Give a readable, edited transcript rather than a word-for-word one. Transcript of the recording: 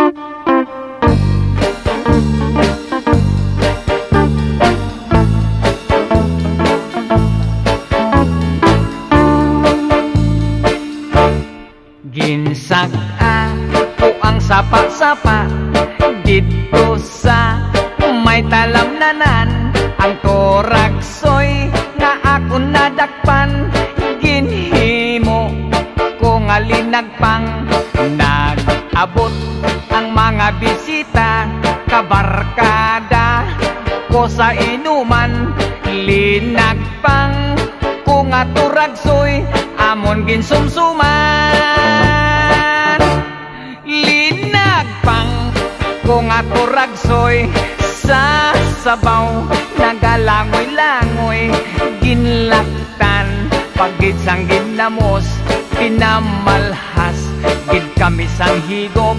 Ginsag-a ko ang sapa-sapa dito sa may talamnanan. Ang toragsoy nga ako nadakpan, ginhimo ko nga linagpang. Nag-abot ang mga bisita, kabarkada ko sa inuman. Linagpang ko nga turagsoy, amon ginsumsuman. Linagpang ko nga turagsoy, sa sabaw nagalangoy-langoy. Ginlaktan pagid sang ginamos, pinamalhas gid kami sang higop